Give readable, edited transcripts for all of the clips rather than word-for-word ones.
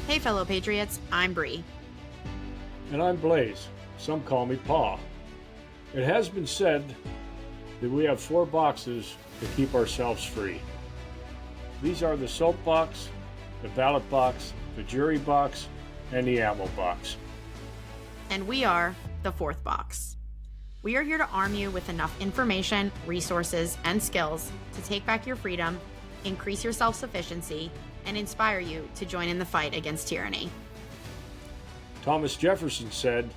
Hey, fellow patriots, I'm Bree. And I'm Blaze. Some call me Pa. It has been said that we have 4 boxes to keep ourselves free. These are the soap box, the ballot box, the jury box, and the ammo box. And we are the 4th box. We are here to arm you with enough information, resources, and skills to take back your freedom, increase your self-sufficiency, and inspire you to join in the fight against tyranny. Thomas Jefferson said,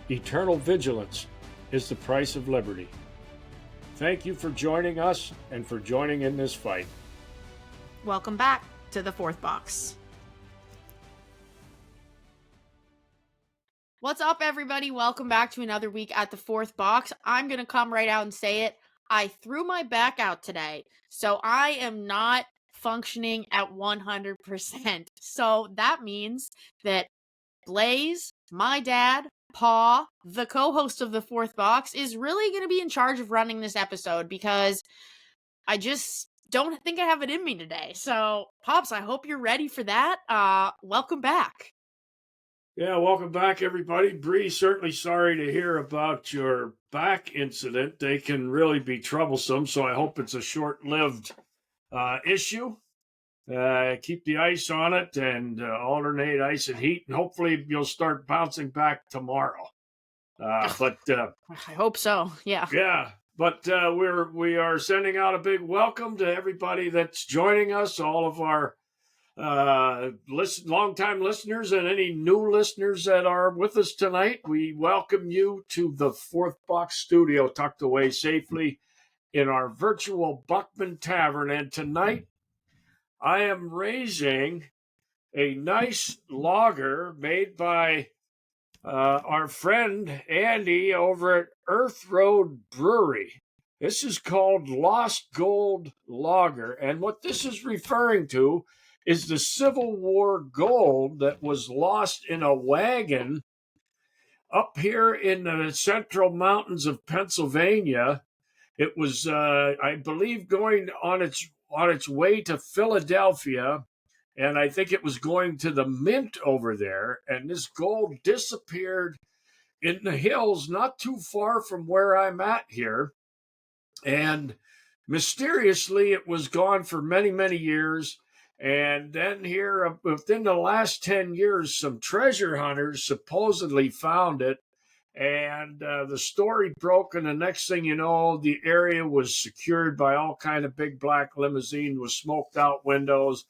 "Eternal vigilance is the price of liberty." Thank you for joining us and for joining in this fight. Welcome back to the 4th box. What's up, everybody? Welcome back to another week at the 4th box. I'm going to come right out and say it. I threw my back out today, so I am not functioning at 100%. So that means that Blaze, my dad, Pa, the co-host of the 4th box, is really going to be in charge of running this episode because I just don't think I have it in me today. So, Pops, I hope you're ready for that. Welcome back. Yeah, welcome back, everybody. Bree, certainly sorry to hear about your back incident. They can really be troublesome, so I hope it's a short-lived issue. Keep the ice on it and alternate ice and heat, and hopefully you'll start bouncing back tomorrow. I hope so. Yeah. Yeah. But we are sending out a big welcome to everybody that's joining us, all of our longtime listeners and any new listeners that are with us tonight. We welcome you to the 4th Box Studio, tucked away safely in our virtual Buckman Tavern. And tonight, I am raising a nice lager made by our friend Andy over at Earth Road Brewery. This is called Lost Gold Lager, and what this is referring to is the Civil War gold that was lost in a wagon up here in the central mountains of Pennsylvania. It was, I believe, going on its way to Philadelphia, and I think it was going to the mint over there, and this gold disappeared in the hills not too far from where I'm at here, and mysteriously it was gone for many, many years. And then here, within the last 10 years, some treasure hunters supposedly found it, and the story broke, and the next thing you know, the area was secured by all kind of big black limousine with smoked out windows.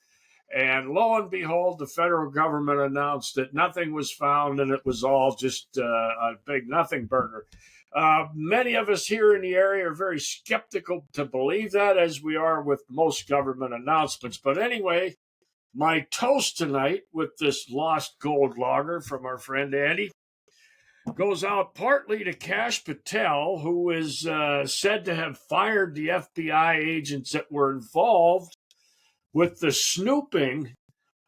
And lo and behold, the federal government announced that nothing was found, and it was all just a big nothing burger. Many of us here in the area are very skeptical to believe that, as we are with most government announcements. But anyway, my toast tonight with this Lost Gold Lager from our friend Andy goes out partly to Kash Patel, who is said to have fired the FBI agents that were involved with the snooping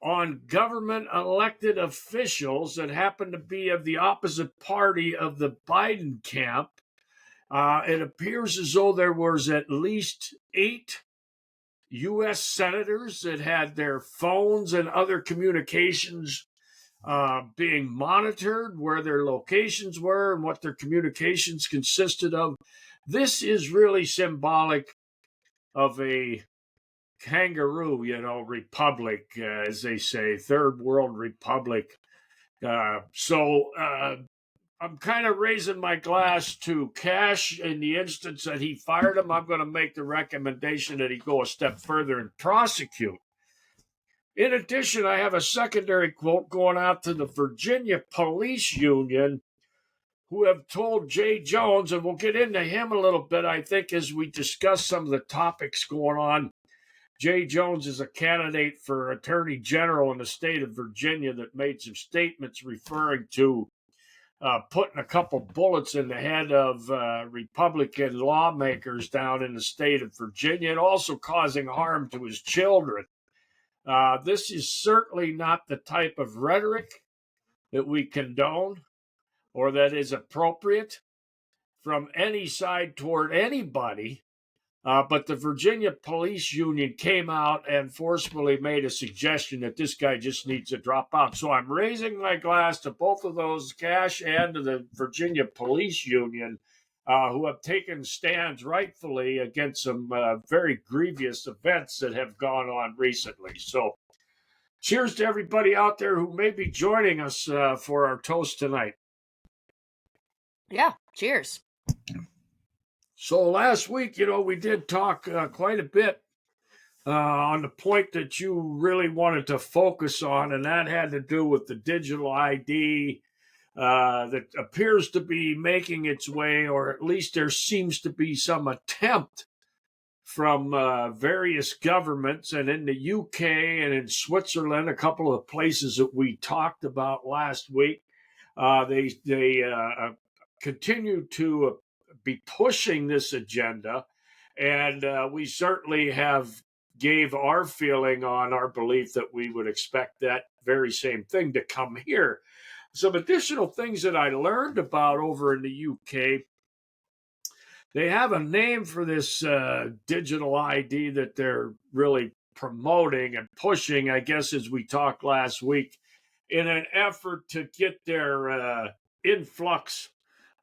on government elected officials that happened to be of the opposite party of the Biden camp. It appears as though there was at least 8 U.S. senators that had their phones and other communications being monitored, where their locations were and what their communications consisted of. This is really symbolic of a kangaroo, republic, as they say, third world republic. So I'm kind of raising my glass to Kash in the instance that he fired him. I'm going to make the recommendation that he go a step further and prosecute. In addition, I have a secondary quote going out to the Virginia Police Union, who have told Jay Jones, and we'll get into him a little bit, I think, as we discuss some of the topics going on. Jay Jones is a candidate for Attorney General in the state of Virginia that made some statements referring to putting a couple bullets in the head of Republican lawmakers down in the state of Virginia, and also causing harm to his children. This is certainly not the type of rhetoric that we condone or that is appropriate from any side toward anybody. But the Virginia Police Union came out and forcefully made a suggestion that this guy just needs to drop out. So I'm raising my glass to both of those, Cash, and to the Virginia Police Union, who have taken stands rightfully against some very grievous events that have gone on recently. So cheers to everybody out there who may be joining us for our toast tonight. Yeah, cheers. So last week, we did talk quite a bit on the point that you really wanted to focus on, and that had to do with the digital ID that appears to be making its way, or at least there seems to be some attempt from various governments, and in the UK and in Switzerland, a couple of places that we talked about last week. They continue to be pushing this agenda, and we certainly have gave our feeling on our belief that we would expect that very same thing to come here. Some additional things that I learned about over in the UK. They have a name for this digital ID that they're really promoting and pushing, I guess, as we talked last week, in an effort to get their influx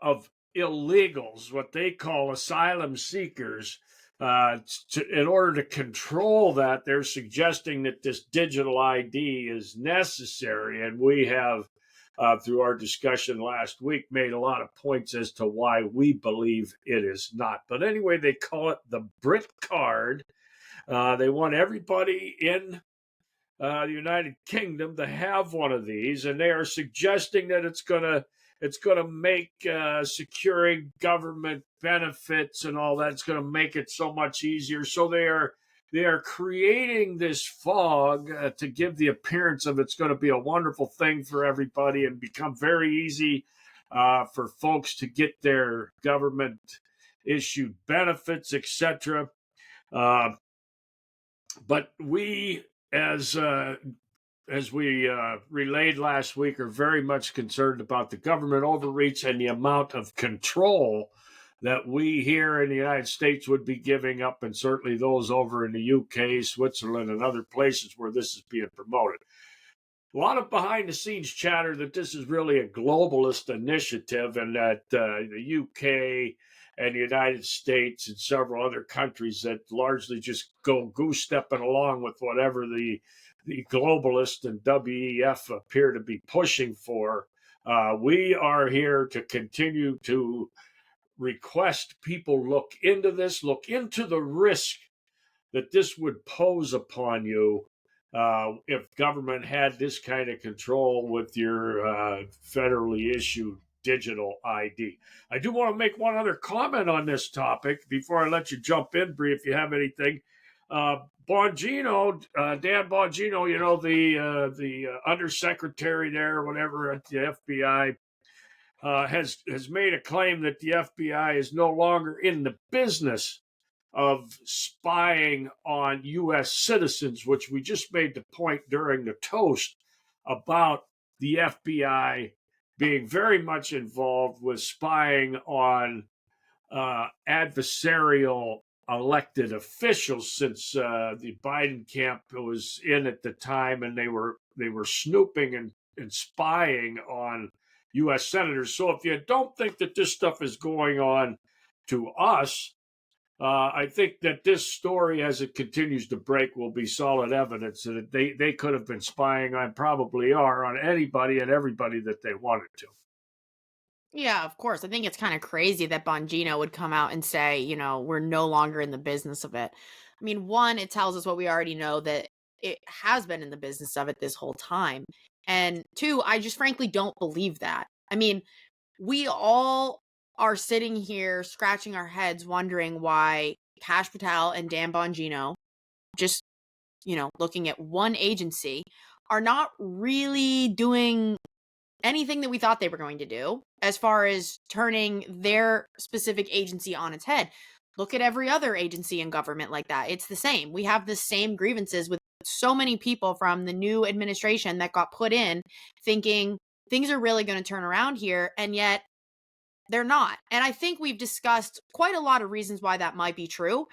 of illegals, what they call asylum seekers. In order to control that, they're suggesting that this digital ID is necessary. And we have, through our discussion last week, made a lot of points as to why we believe it is not. But anyway, they call it the Brit card. They want everybody in the United Kingdom to have one of these, and they are suggesting that it's going to make securing government benefits and all that. It's going to make it so much easier. So they are creating this fog to give the appearance of it's going to be a wonderful thing for everybody and become very easy for folks to get their government issued benefits, etc. But we, as we relayed last week, are very much concerned about the government overreach and the amount of control that we here in the United States would be giving up, and certainly those over in the UK, Switzerland, and other places where this is being promoted. A lot of behind-the-scenes chatter that this is really a globalist initiative, and that the UK and the United States and several other countries that largely just go goose-stepping along with whatever the globalists and WEF appear to be pushing for. We are here to continue to request people look into this, look into the risk that this would pose upon you if government had this kind of control with your federally issued digital ID. I do want to make one other comment on this topic before I let you jump in, Bree, if you have anything. Bongino, Dan Bongino, the undersecretary there, whatever, at the FBI, has made a claim that the FBI is no longer in the business of spying on U.S. citizens, which we just made the point during the toast about the FBI being very much involved with spying on adversarial elected officials, since the Biden camp was in at the time, and they were snooping and spying on U.S. senators. So if you don't think that this stuff is going on to us, I think that this story, as it continues to break, will be solid evidence that they could have been spying on, probably are, on anybody and everybody that they wanted to. Yeah, of course. I think it's kind of crazy that Bongino would come out and say, we're no longer in the business of it. I mean, one, it tells us what we already know, that it has been in the business of it this whole time. And two, I just frankly don't believe that. I mean, we all are sitting here scratching our heads wondering why Kash Patel and Dan Bongino, just, looking at one agency, are not really doing anything that we thought they were going to do as far as turning their specific agency on its head. Look at every other agency in government like that. It's the same. We have the same grievances with so many people from the new administration that got put in thinking things are really going to turn around here. And yet They're not. And I think we've discussed quite a lot of reasons why that might be true.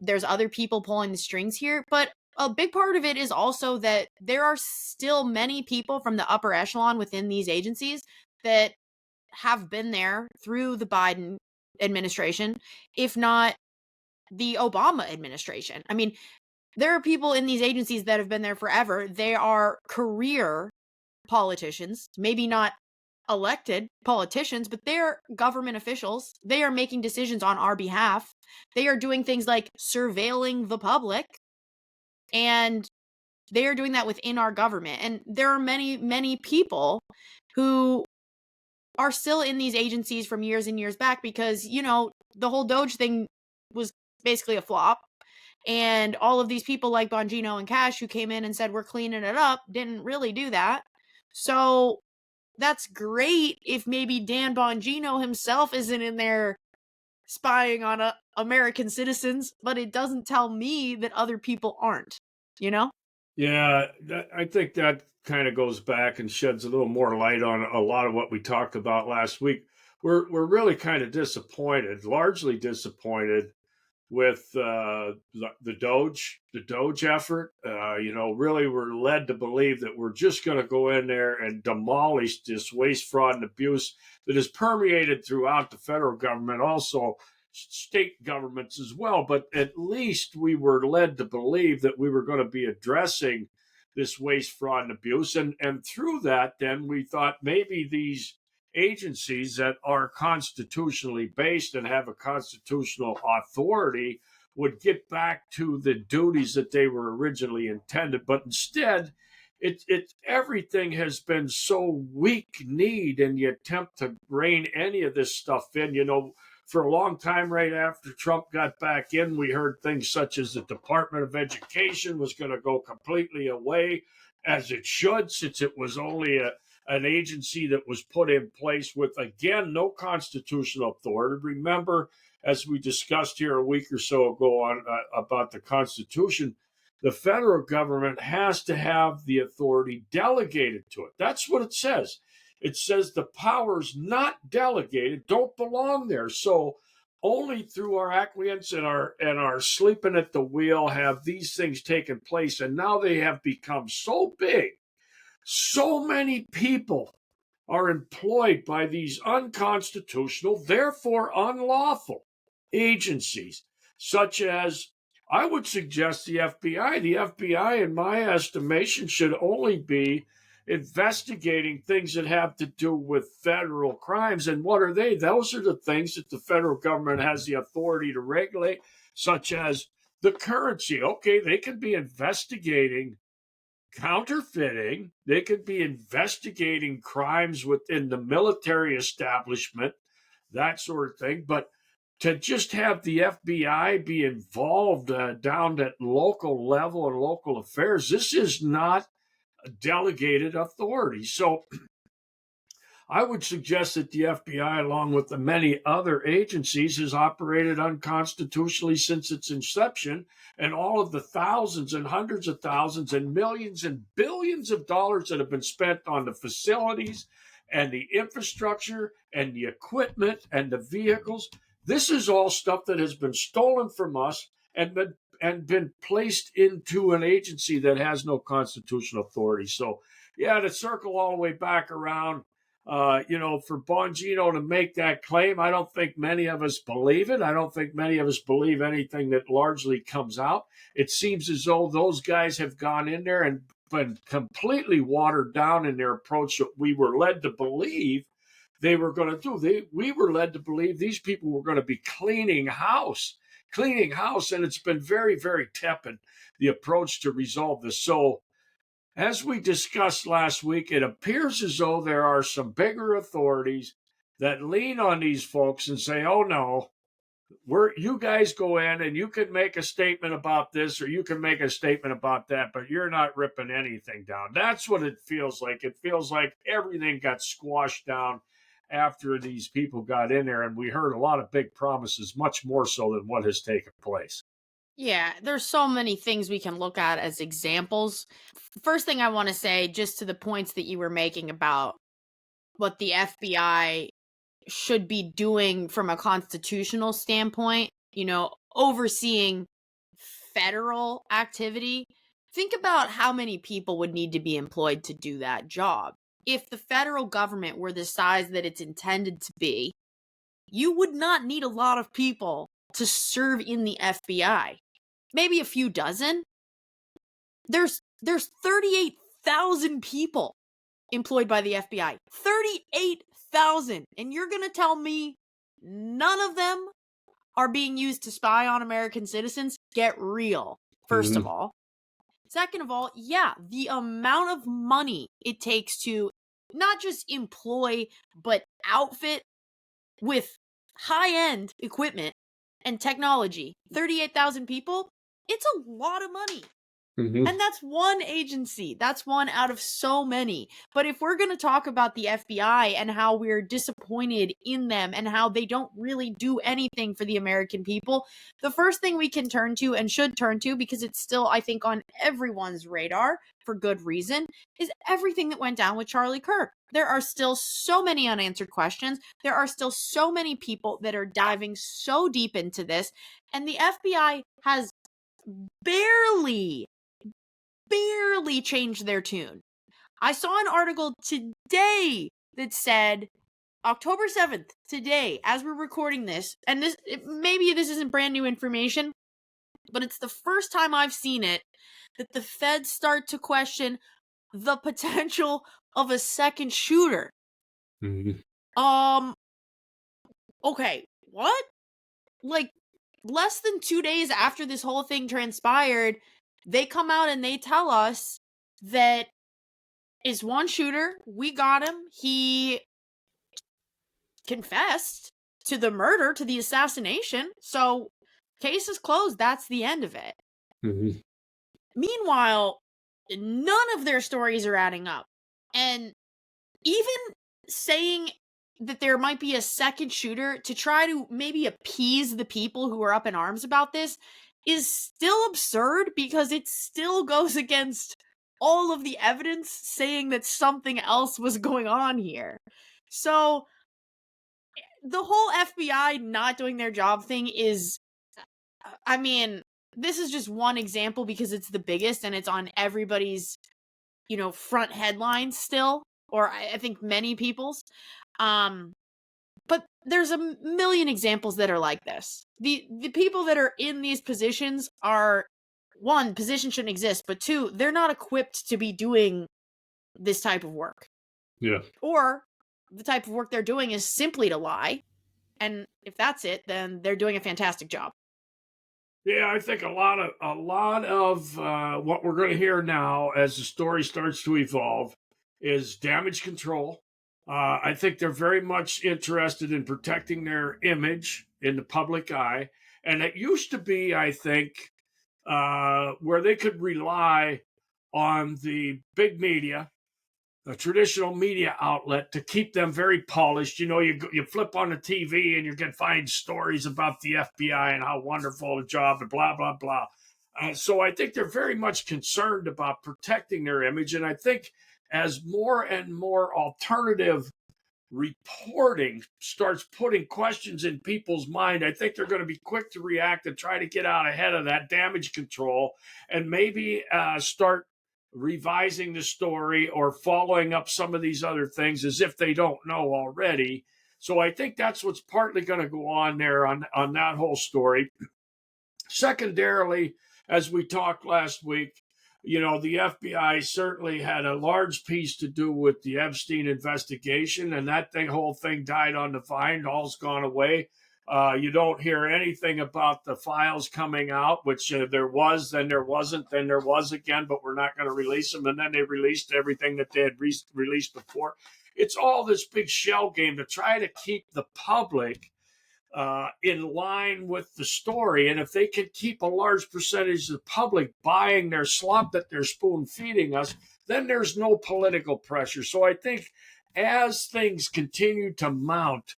There's other people pulling the strings here, but a big part of it is also that there are still many people from the upper echelon within these agencies that have been there through the Biden administration, if not the Obama administration. I mean, there are people in these agencies that have been there forever. They are career politicians, maybe not elected politicians, but they're government officials. They are making decisions on our behalf. They are doing things like surveilling the public, and they are doing that within our government. And there are many, many people who are still in these agencies from years and years back because, the whole Doge thing was basically a flop. And all of these people like Bongino and Cash who came in and said, we're cleaning it up, didn't really do that. So that's great if maybe Dan Bongino himself isn't in there spying on American citizens, but it doesn't tell me that other people aren't, you know? Yeah, I think that kind of goes back and sheds a little more light on a lot of what we talked about last week. We're really kind of disappointed, largely disappointed with the Doge effort. Really, we're led to believe that we're just going to go in there and demolish this waste, fraud, and abuse that is permeated throughout the federal government, also state governments as well. But at least we were led to believe that we were going to be addressing this waste, fraud, and abuse, and through that, then we thought maybe these agencies that are constitutionally based and have a constitutional authority would get back to the duties that they were originally intended. But instead, everything has been so weak-kneed in the attempt to rein any of this stuff in. For a long time, right after Trump got back in, we heard things such as the Department of Education was going to go completely away, as it should, since it was only an agency that was put in place with, again, no constitutional authority. Remember, as we discussed here a week or so ago about the Constitution, the federal government has to have the authority delegated to it. That's what it says. It says the powers not delegated don't belong there. So only through our acquiescence and our sleeping at the wheel have these things taken place. And now they have become so big. So many people are employed by these unconstitutional, therefore unlawful agencies, such as, I would suggest, the FBI. The FBI, in my estimation, should only be investigating things that have to do with federal crimes. And what are they? Those are the things that the federal government has the authority to regulate, such as the currency. Okay, they could be investigating counterfeiting. They could be investigating crimes within the military establishment, that sort of thing. But to just have the FBI be involved down at local level and local affairs, this is not a delegated authority. So I would suggest that the FBI, along with the many other agencies, has operated unconstitutionally since its inception, and all of the thousands and hundreds of thousands and millions and billions of dollars that have been spent on the facilities and the infrastructure and the equipment and the vehicles. This is all stuff that has been stolen from us and been placed into an agency that has no constitutional authority. So, yeah, to circle all the way back around, for Bongino to make that claim, I don't think many of us believe it. I don't think many of us believe anything that largely comes out. It seems as though those guys have gone in there and been completely watered down in their approach that we were led to believe they were going to do. We were led to believe these people were going to be cleaning house, and it's been very, very tepid, the approach to resolve this. So, as we discussed last week, it appears as though there are some bigger authorities that lean on these folks and say, oh no, you guys go in and you can make a statement about this or you can make a statement about that, but you're not ripping anything down. That's what it feels like. It feels like everything got squashed down after these people got in there, and we heard a lot of big promises, much more so than what has taken place. Yeah, there's so many things we can look at as examples. First thing I want to say, just to the points that you were making about what the FBI should be doing from a constitutional standpoint, overseeing federal activity, think about how many people would need to be employed to do that job. If the federal government were the size that it's intended to be, you would not need a lot of people to serve in the FBI. Maybe a few dozen. There's 38,000 people employed by the FBI. 38,000. And you're going to tell me none of them are being used to spy on American citizens? Get real, first of all. Second of all, yeah, the amount of money it takes to not just employ, but outfit with high-end equipment and technology, 38,000 people, it's a lot of money. And that's one agency. That's one out of so many. But if we're going to talk about the FBI and how we're disappointed in them and how they don't really do anything for the American people, the first thing we can turn to and should turn to, because it's still, I think, on everyone's radar for good reason, is everything that went down with Charlie Kirk. There are still so many unanswered questions. There are still so many people that are diving so deep into this. And the FBI has barely changed their tune. I saw an article today that said October 7th, today, as we're recording this, and maybe this isn't brand new information, but it's the first time I've seen it, that the feds start to question the potential of a second shooter. Okay, what? Like, less than 2 days after this whole thing transpired, they come out and they tell us that is one shooter. We got him. He confessed to the murder, to the assassination. So, case is closed. That's the end of it. Meanwhile, none of their stories are adding up. And even saying that there might be a second shooter to try to maybe appease the people who are up in arms about this is still absurd, because it still goes against all of the evidence saying that something else was going on here. So the whole FBI not doing their job thing is, I mean, this is just one example because it's the biggest and it's on everybody's, front headlines still, or I think many people's. But there's a million examples that are like this. The people that are in these positions are, one, position shouldn't exist, but two, they're not equipped to be doing this type of work. Yeah. Or the type of work they're doing is simply to lie. And if that's it, then they're doing a fantastic job. Yeah, I think a lot of what we're going to hear now as the story starts to evolve is damage control. I think they're very much interested in protecting their image in the public eye. And it used to be, I think, where they could rely on the big media, a traditional media outlet, to keep them very polished. You flip on the TV and you can find stories about the FBI and how wonderful a job and blah, blah, blah. So I think they're very much concerned about protecting their image. And I think as more and more alternative reporting starts putting questions in people's mind, I think they're going to be quick to react and try to get out ahead of that damage control and maybe start revising the story or following up some of these other things as if they don't know already. So I think that's what's partly going to go on there on that whole story. Secondarily, as we talked last week, the FBI certainly had a large piece to do with the Epstein investigation, and that whole thing died on the vine. All's gone away. You don't hear anything about the files coming out, which there was, then there wasn't, then there was again, but we're not going to release them. And then they released everything that they had released before. It's all this big shell game to try to keep the public in line with the story. And if they can keep a large percentage of the public buying their slop that they're spoon feeding us, then there's no political pressure. So I think as things continue to mount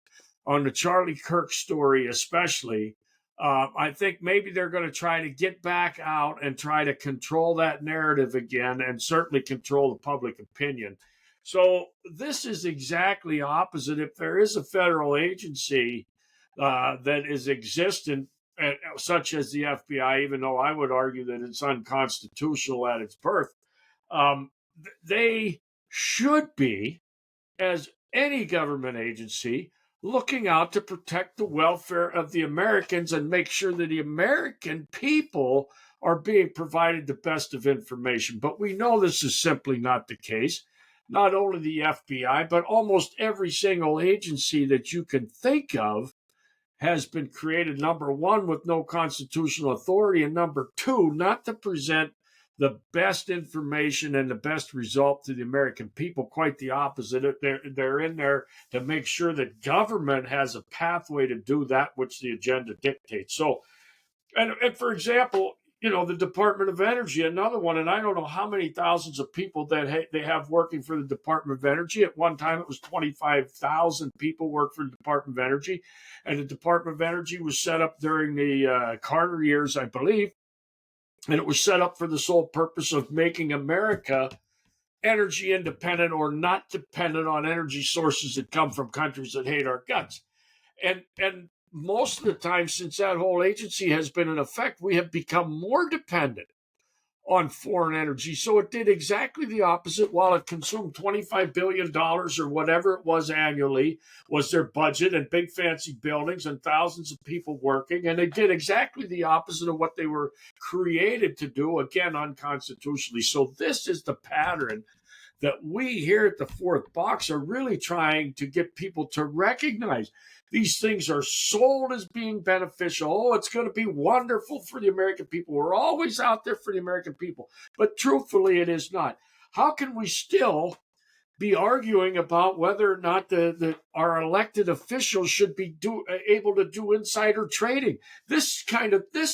on the Charlie Kirk story, especially, I think maybe they're going to try to get back out and try to control that narrative again, and certainly control the public opinion. So this is exactly opposite. If there is a federal agency that is existent, such as the FBI, even though I would argue that it's unconstitutional at its birth, they should be, as any government agency, looking out to protect the welfare of the Americans and make sure that the American people are being provided the best of information. But we know this is simply not the case. Not only the FBI, but almost every single agency that you can think of has been created, number one, with no constitutional authority, and number two, not to present the best information and the best result to the American people. Quite the opposite. They're in there to make sure that government has a pathway to do that which the agenda dictates. So, and for example, the Department of Energy, another one, and I don't know how many thousands of people that they have working for the Department of Energy. At one time, it was 25,000 people work for the Department of Energy, and the Department of Energy was set up during the Carter years, I believe, and it was set up for the sole purpose of making America energy independent or not dependent on energy sources that come from countries that hate our guts. And most of the time, since that whole agency has been in effect, we have become more dependent on foreign energy. So it did exactly the opposite. While it consumed $25 billion or whatever it was annually, was their budget, and big fancy buildings and thousands of people working. And they did exactly the opposite of what they were created to do, again, unconstitutionally. So this is the pattern that we here at the Fourth Box are really trying to get people to recognize. These things are sold as being beneficial. Oh, it's going to be wonderful for the American people. We're always out there for the American people. But truthfully, it is not. How can we still be arguing about whether or not our elected officials should be able to do insider trading? This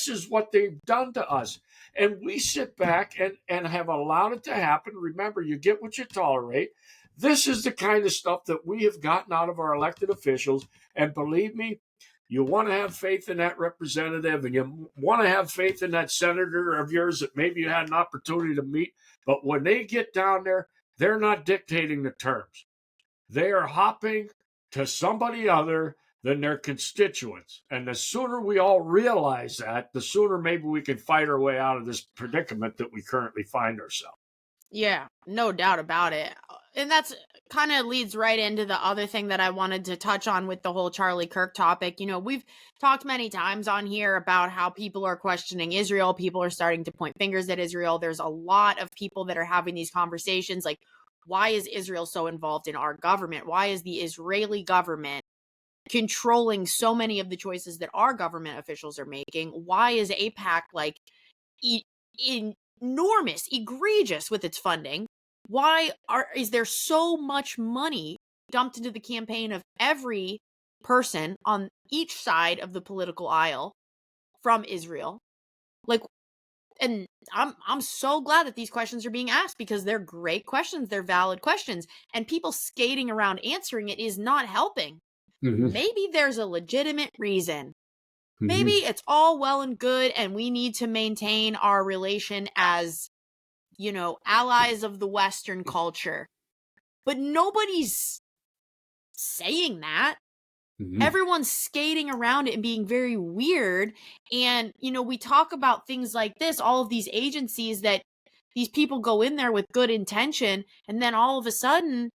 is what they've done to us. And we sit back and have allowed it to happen. Remember, you get what you tolerate. This is the kind of stuff that we have gotten out of our elected officials. And believe me, you want to have faith in that representative, and you want to have faith in that senator of yours that maybe you had an opportunity to meet. But when they get down there, they're not dictating the terms. They are hopping to somebody other than their constituents. And the sooner we all realize that, the sooner maybe we can fight our way out of this predicament that we currently find ourselves. Yeah, no doubt about it. And that's kind of leads right into the other thing that I wanted to touch on with the whole Charlie Kirk topic. We've talked many times on here about how people are questioning Israel. People are starting to point fingers at Israel. There's a lot of people that are having these conversations like, why is Israel so involved in our government? Why is the Israeli government controlling so many of the choices that our government officials are making? Why is AIPAC like enormous, egregious with its funding? Why is there so much money dumped into the campaign of every person on each side of the political aisle from Israel? And I'm so glad that these questions are being asked, because they're great questions, they're valid questions, and people skating around answering it is not helping. Mm-hmm. Maybe there's a legitimate reason. Mm-hmm. Maybe it's all well and good, and we need to maintain our relation as, allies of the Western culture. But nobody's saying that. Mm-hmm. Everyone's skating around it and being very weird. And, we talk about things like this, all of these agencies that these people go in there with good intention, and then all of a sudden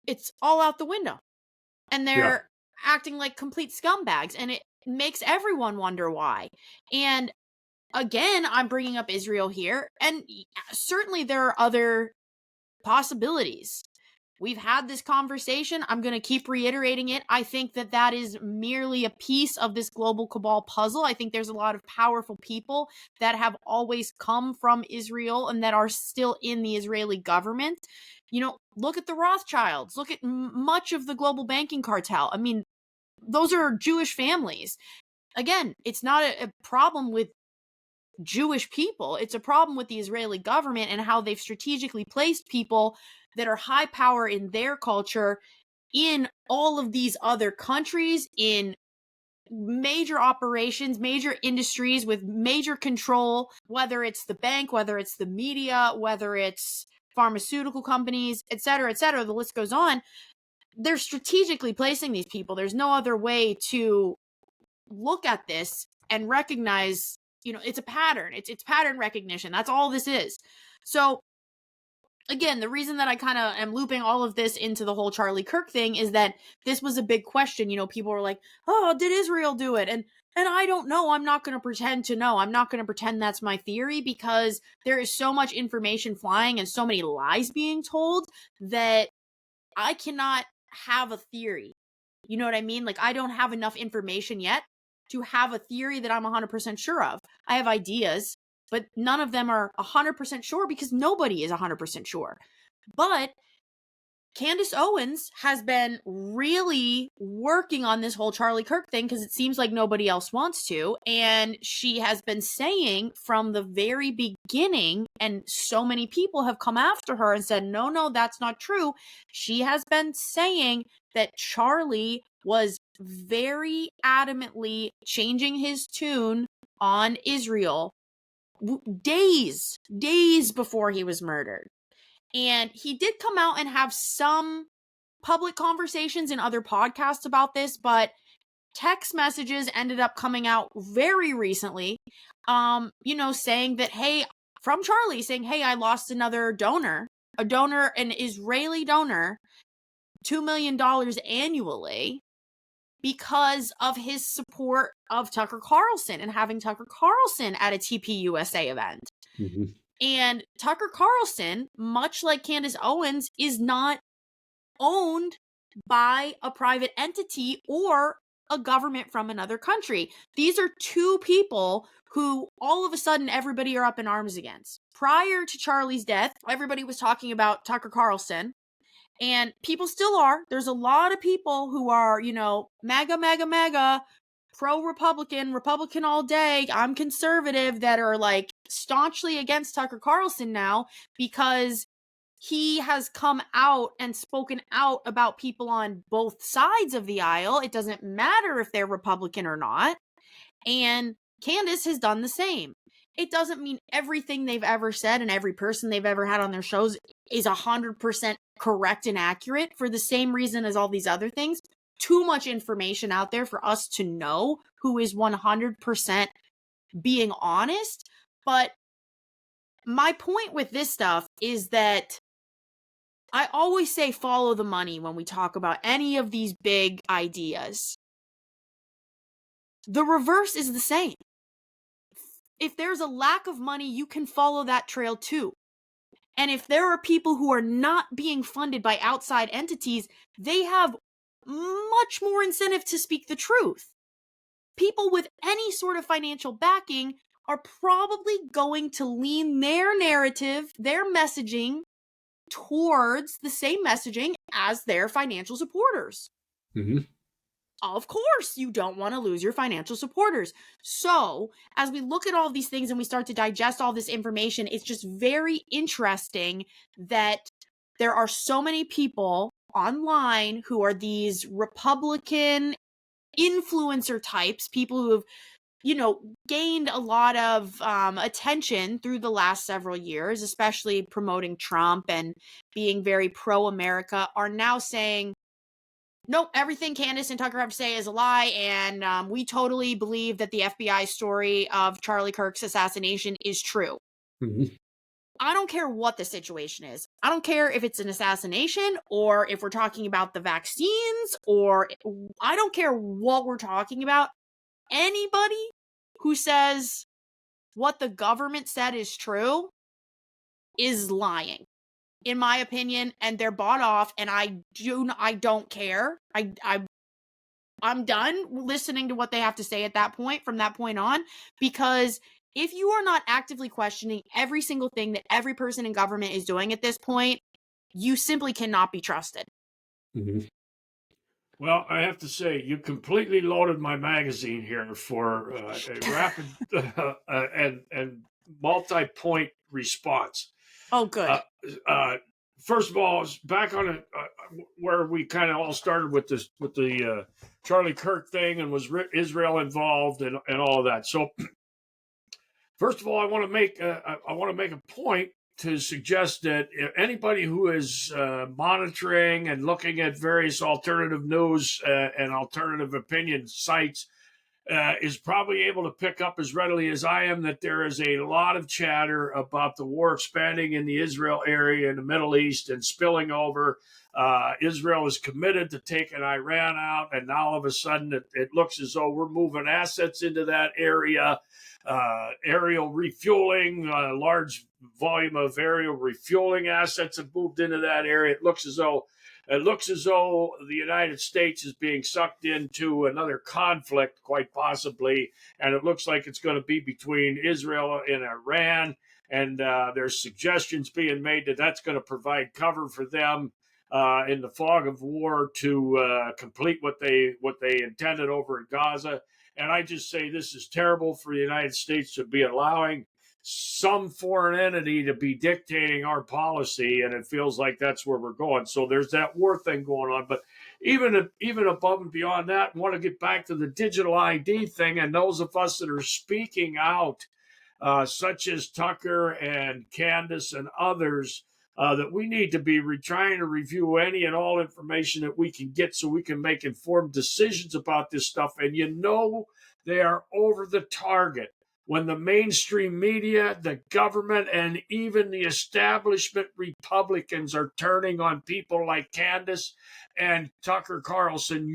it's all out the window. And they're acting like complete scumbags, and it makes everyone wonder why. And again, I'm bringing up Israel here, and certainly there are other possibilities. We've had this conversation. I'm going to keep reiterating it. I think that is merely a piece of this global cabal puzzle. I think there's a lot of powerful people that have always come from Israel and that are still in the Israeli government. Look at the Rothschilds. Look at much of the global banking cartel. I mean, those are Jewish families. Again, it's not a problem with Jewish people. It's a problem with the Israeli government and how they've strategically placed people that are high power in their culture in all of these other countries, in major operations, major industries with major control, whether it's the bank, whether it's the media, whether it's pharmaceutical companies, et cetera, the list goes on. They're strategically placing these people. There's no other way to look at this and recognize, it's a pattern. It's pattern recognition. That's all this is. So again, the reason that I kind of am looping all of this into the whole Charlie Kirk thing is that this was a big question. People were like, oh, did Israel do it? And I don't know. I'm not going to pretend to know. I'm not going to pretend that's my theory, because there is so much information flying and so many lies being told that I cannot have a theory. You know what I mean? Like, I don't have enough information yet to have a theory that I'm 100% sure of. I have ideas, but none of them are 100% sure, because nobody is 100% sure. But Candace Owens has been really working on this whole Charlie Kirk thing, because it seems like nobody else wants to. And she has been saying from the very beginning, and so many people have come after her and said, no, that's not true. She has been saying that Charlie was very adamantly changing his tune on Israel days before he was murdered. And he did come out and have some public conversations in other podcasts about this, but text messages ended up coming out very recently, saying that, hey, from Charlie, saying, hey, I lost another donor, an Israeli donor, $2 million annually, because of his support of Tucker Carlson and having Tucker Carlson at a TPUSA event. Mm-hmm. And Tucker Carlson, much like Candace Owens, is not owned by a private entity or a government from another country. These are two people who all of a sudden everybody are up in arms against. Prior to Charlie's death, everybody was talking about Tucker Carlson, and people still are. There's a lot of people who are, MAGA, pro-Republican, Republican all day, I'm conservative, that are like staunchly against Tucker Carlson now, because he has come out and spoken out about people on both sides of the aisle. It doesn't matter if they're Republican or not. And Candace has done the same. It doesn't mean everything they've ever said and every person they've ever had on their shows is 100% correct and accurate, for the same reason as all these other things. Too much information out there for us to know who is 100% being honest. But my point with this stuff is that I always say follow the money when we talk about any of these big ideas. The reverse is the same. If there's a lack of money, you can follow that trail too. And if there are people who are not being funded by outside entities, they have much more incentive to speak the truth. People with any sort of financial backing are probably going to lean their narrative, their messaging, towards the same messaging as their financial supporters. Mm-hmm. Of course, you don't want to lose your financial supporters. So, as we look at all these things and we start to digest all this information, it's just very interesting that there are so many people online who are these Republican influencer types, people who have, gained a lot of attention through the last several years, especially promoting Trump and being very pro-America, are now saying, nope, everything Candace and Tucker have to say is a lie, and we totally believe that the FBI story of Charlie Kirk's assassination is true. Mm-hmm. I don't care what the situation is. I don't care if it's an assassination or if we're talking about the vaccines, or I don't care what we're talking about. Anybody who says what the government said is true is lying, in my opinion, and they're bought off, and I don't care. I'm done listening to what they have to say at that point, from that point on, because if you are not actively questioning every single thing that every person in government is doing at this point, you simply cannot be trusted. Mm-hmm. Well, I have to say, you completely loaded my magazine here for a rapid and multi-point response. Oh, good. First of all, back on it, where we kind of all started with this, with the Charlie Kirk thing, and was Israel involved and all of that. So, first of all, I want to make a point to suggest that anybody who is monitoring and looking at various alternative news and alternative opinion sites is probably able to pick up as readily as I am that there is a lot of chatter about the war expanding in the Israel area in the Middle East and spilling over. Israel is committed to taking Iran out, and now all of a sudden it looks as though we're moving assets into that area. Aerial refueling, large volume of aerial refueling assets have moved into that area. It looks as though the United States is being sucked into another conflict, quite possibly, and it looks like it's going to be between Israel and Iran. And there's suggestions being made that that's going to provide cover for them in the fog of war to complete what they intended over in Gaza. And I just say this is terrible for the United States to be allowing some foreign entity to be dictating our policy, and it feels like that's where we're going. So there's that war thing going on. But even above and beyond that, I want to get back to the digital ID thing, and those of us that are speaking out, such as Tucker and Candace and others, that we need to be trying to review any and all information that we can get so we can make informed decisions about this stuff. And they are over the target when the mainstream media, the government, and even the establishment Republicans are turning on people like Candace and Tucker Carlson.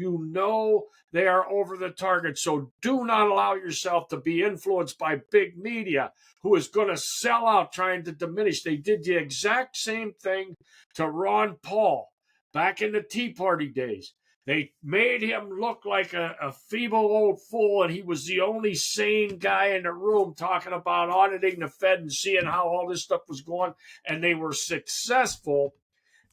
They are over the target. So do not allow yourself to be influenced by big media who is going to sell out trying to diminish. They did the exact same thing to Ron Paul back in the Tea Party days. They made him look like a feeble old fool, and he was the only sane guy in the room talking about auditing the Fed and seeing how all this stuff was going. And they were successful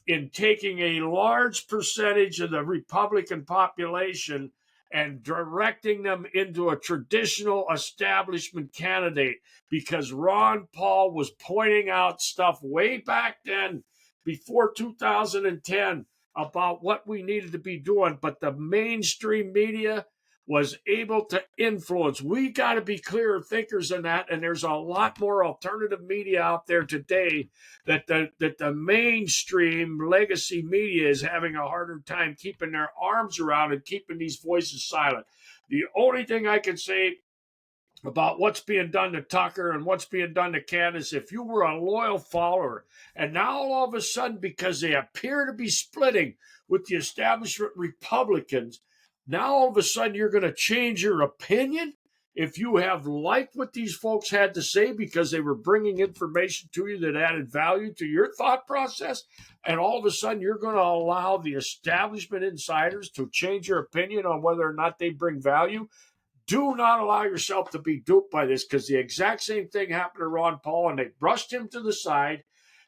in taking a large percentage of the Republican population and directing them into a traditional establishment candidate, because Ron Paul was pointing out stuff way back then, before 2010, about what we needed to be doing, but the mainstream media was able to influence. We got to be clearer thinkers in that, and there's a lot more alternative media out there today that the mainstream legacy media is having a harder time keeping their arms around and keeping these voices silent. The only thing I can say about what's being done to Tucker and what's being done to Candace, if you were a loyal follower, and now all of a sudden, because they appear to be splitting with the establishment Republicans, now all of a sudden you're going to change your opinion if you have liked what these folks had to say because they were bringing information to you that added value to your thought process, and all of a sudden you're going to allow the establishment insiders to change your opinion on whether or not they bring value. Do not allow yourself to be duped by this, because the exact same thing happened to Ron Paul, and they brushed him to the side.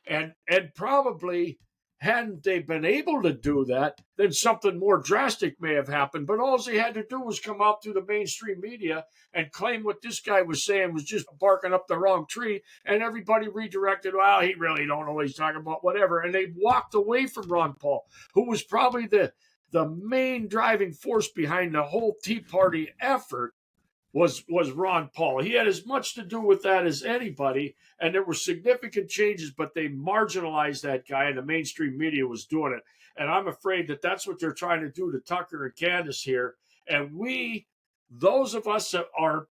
And probably, hadn't they been able to do that, then something more drastic may have happened. But all they had to do was come out through the mainstream media and claim what this guy was saying was just barking up the wrong tree, and everybody redirected, well, he really don't know what he's talking about, whatever. And they walked away from Ron Paul, who was probably the main driving force behind the whole Tea Party effort. Was Ron Paul. He had as much to do with that as anybody, and there were significant changes, but they marginalized that guy, and the mainstream media was doing it. And I'm afraid that that's what they're trying to do to Tucker and Candace here. And those of us that are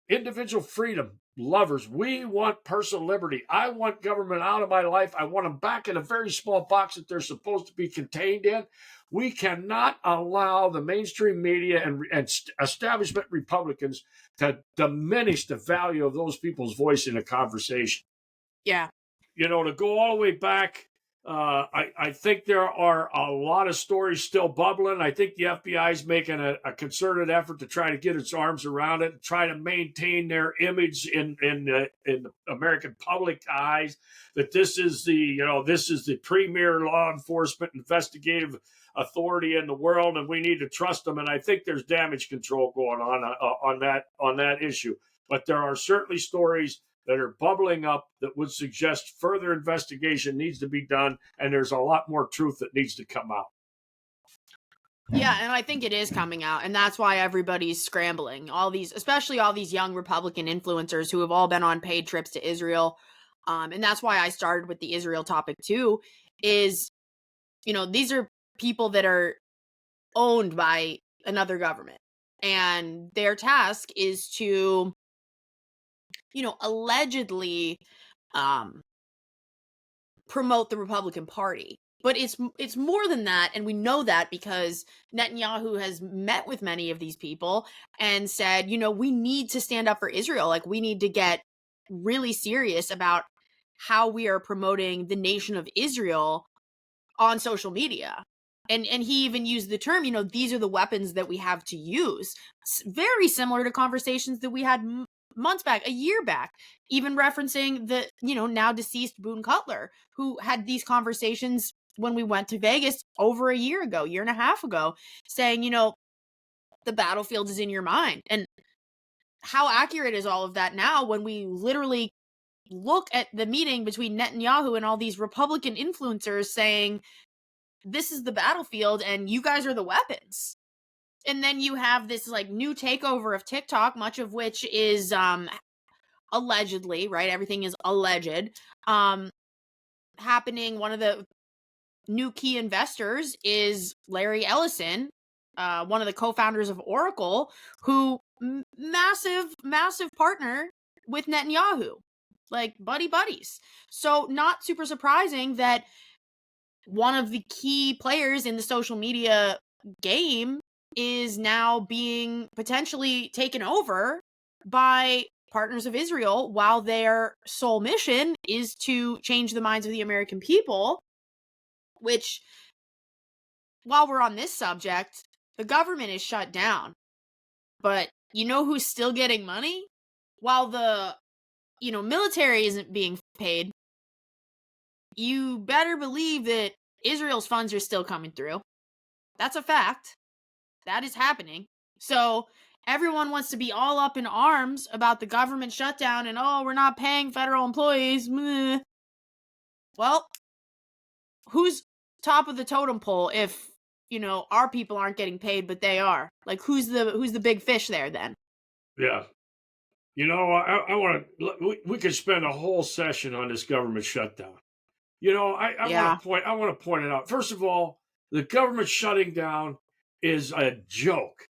individual freedom lovers, we want personal liberty. I want government out of my life. I want them back in a very small box that they're supposed to be contained in. We cannot allow the mainstream media and establishment Republicans to diminish the value of those people's voice in a conversation. Yeah. To go all the way back, I think there are a lot of stories still bubbling. I think the FBI is making a concerted effort to try to get its arms around it, try to maintain their image in the American public eyes that this is the premier law enforcement investigative authority in the world, and we need to trust them. And I think there's damage control going on that issue. But there are certainly stories that are bubbling up that would suggest further investigation needs to be done, and there's a lot more truth that needs to come out. Yeah, and I think it is coming out, and that's why everybody's scrambling. Especially all these young Republican influencers who have all been on paid trips to Israel. And that's why I started with the Israel topic too, is, these are people that are owned by another government. And their task is to, allegedly promote the Republican Party. But it's more than that, and we know that because Netanyahu has met with many of these people and said, we need to stand up for Israel. Like, we need to get really serious about how we are promoting the nation of Israel on social media. And he even used the term, these are the weapons that we have to use. Very similar to conversations that we had months back, a year back, even referencing the, now deceased Boone Cutler, who had these conversations when we went to Vegas over a year and a half ago, saying, the battlefield is in your mind. And how accurate is all of that now when we literally look at the meeting between Netanyahu and all these Republican influencers saying, this is the battlefield and you guys are the weapons. And then you have this like new takeover of TikTok, much of which is allegedly, right? Everything is alleged. Happening. One of the new key investors is Larry Ellison, one of the co-founders of Oracle, who massive partner with Netanyahu, like buddies. So not super surprising that one of the key players in the social media game is now being potentially taken over by partners of Israel, while their sole mission is to change the minds of the American people. Which, while we're on this subject, the government is shut down. But you know who's still getting money? While the, military isn't being paid, you better believe that Israel's funds are still coming through. That's a fact. That is happening. So everyone wants to be all up in arms about the government shutdown and, we're not paying federal employees. Meh. Well, who's top of the totem pole if, our people aren't getting paid, but they are? Like, who's the big fish there then? Yeah. I want to. We could spend a whole session on this government shutdown. I want to point it out. First of all, the government shutting down is a joke.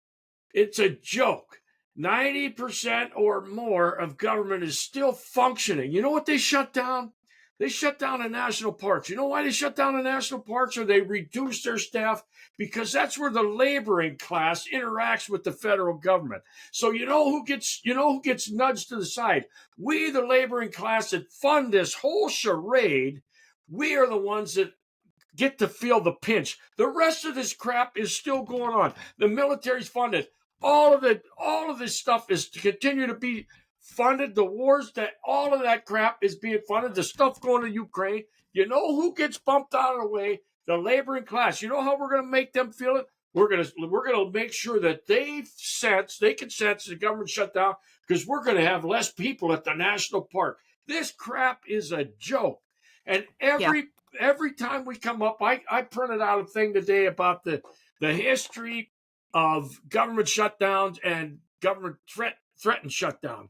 It's a joke. 90% or more of government is still functioning. You know what they shut down? They shut down the national parks. You know why they shut down the national parks, or they reduce their staff? Because that's where the laboring class interacts with the federal government. So you know who gets nudged to the side? We, the laboring class that fund this whole charade, we are the ones that get to feel the pinch. The rest of this crap is still going on. The military's funded. All of this stuff is to continue to be funded. The wars, all of that crap is being funded. The stuff going to Ukraine. You know who gets bumped out of the way? The laboring class. You know how we're going to make them feel it? We're going to make sure that they can sense the government shutdown, because we're going to have less people at the national park. This crap is a joke. And every time we come up, I printed out a thing today about the history of government shutdowns and government threatened shutdown.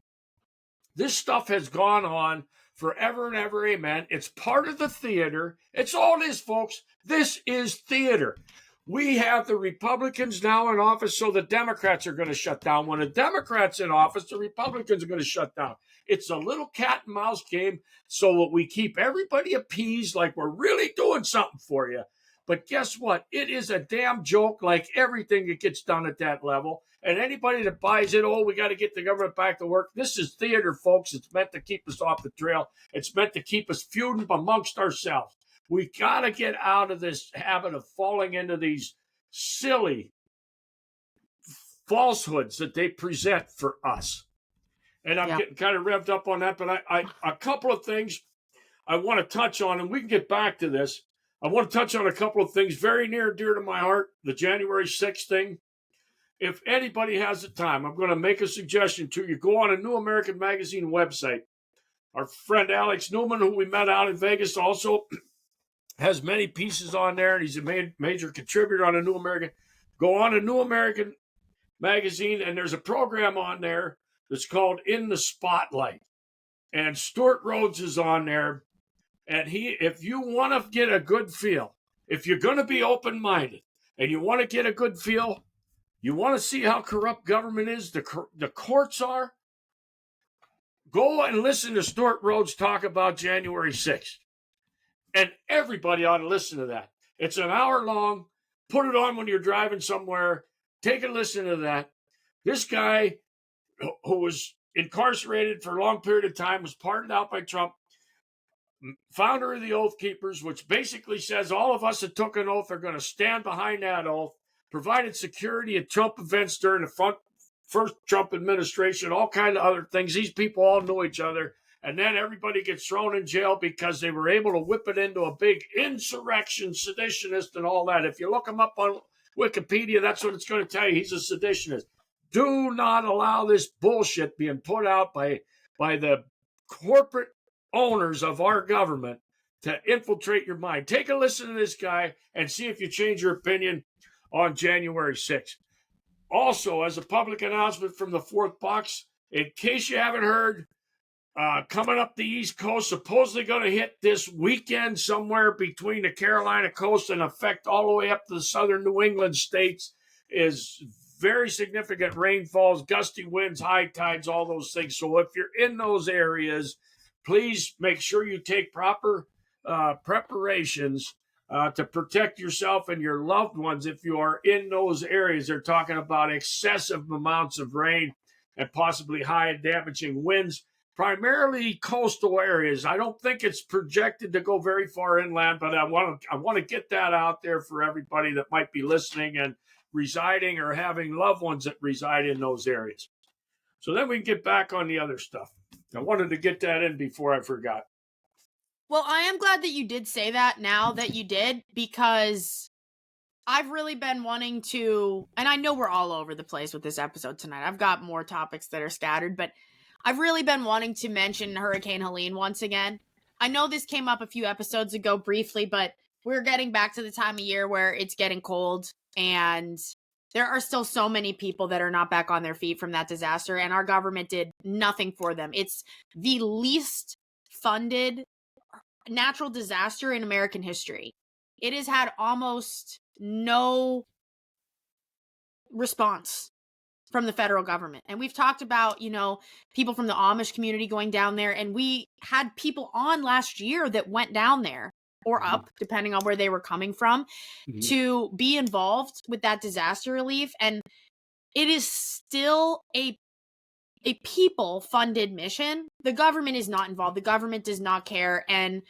This stuff has gone on forever and ever, amen. It's part of the theater. It's all this, folks. This is theater. We have the Republicans now in office, so the Democrats are going to shut down. When the Democrats in office, the Republicans are going to shut down. It's a little cat and mouse game so that we keep everybody appeased like we're really doing something for you. But guess what? It is a damn joke, like everything that gets done at that level. And anybody that buys it, we got to get the government back to work. This is theater, folks. It's meant to keep us off the trail. It's meant to keep us feuding amongst ourselves. We got to get out of this habit of falling into these silly falsehoods that they present for us. And I'm getting kind of revved up on that, but a couple of things I want to touch on, and we can get back to this. I want to touch on a couple of things very near and dear to my heart. The January 6th thing. If anybody has the time, I'm going to make a suggestion to you. Go on a New American Magazine website. Our friend Alex Newman, who we met out in Vegas, also has many pieces on there, and he's a major contributor on a New American. Go on a New American Magazine, and there's a program on there that's called In the Spotlight. and Stewart Rhodes is on there. And if you want to get a good feel, if you're going to be open-minded and you want to get a good feel, you want to see how corrupt government is, the courts are, go and listen to Stewart Rhodes talk about January 6th. And everybody ought to listen to that. It's an hour long. Put it on when you're driving somewhere. Take a listen to that. This guy, who was incarcerated for a long period of time, was pardoned out by Trump, founder of the Oath Keepers, which basically says all of us that took an oath are going to stand behind that oath, provided security at Trump events during the first Trump administration, all kind of other things. These people all know each other. And then everybody gets thrown in jail because they were able to whip it into a big insurrection, seditionist, and all that. If you look him up on Wikipedia, that's what it's going to tell you. He's a seditionist. Do not allow this bullshit being put out by the corporate owners of our government to infiltrate your mind. Take a listen to this guy and see if you change your opinion on January 6th. Also, as a public announcement from the Fourth Box, in case you haven't heard, coming up the East Coast, supposedly going to hit this weekend somewhere between the Carolina coast and affect all the way up to the southern New England states, is very significant rainfalls, gusty winds, high tides, all those things. So if you're in those areas, please make sure you take proper preparations to protect yourself and your loved ones if you are in those areas. They're talking about excessive amounts of rain and possibly high and damaging winds, primarily coastal areas. I don't think it's projected to go very far inland, but I want to get that out there for everybody that might be listening and residing or having loved ones that reside in those areas. So then we can get back on the other stuff. I wanted to get that in before I forgot. Well, I am glad that you did say that now that you did, because I've really been wanting to, and I know we're all over the place with this episode tonight. I've got more topics that are scattered, but I've really been wanting to mention Hurricane Helene once again. I know this came up a few episodes ago briefly, but we're getting back to the time of year where it's getting cold, and there are still so many people that are not back on their feet from that disaster, and our government did nothing for them. It's the least funded natural disaster in American history. It has had almost no response from the federal government. And we've talked about, people from the Amish community going down there, and we had people on last year that went down there or up, depending on where they were coming from, to be involved with that disaster relief. And it is still a people funded mission. The government is not involved. The government does not care. And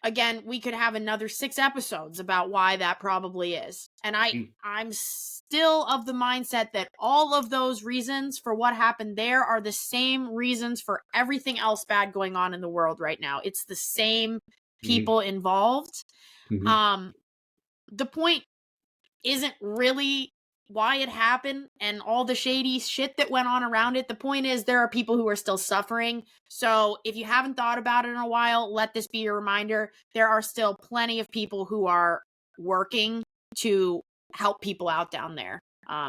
again, we could have another 6 episodes about why that probably is. And I'm still of the mindset that all of those reasons for what happened there are the same reasons for everything else bad going on in the world right now. It's the same people involved. The point isn't really why it happened and all the shady shit that went on around it. The point is there are people who are still suffering. So if you haven't thought about it in a while, let this be your reminder. There are still plenty of people who are working to help people out down there.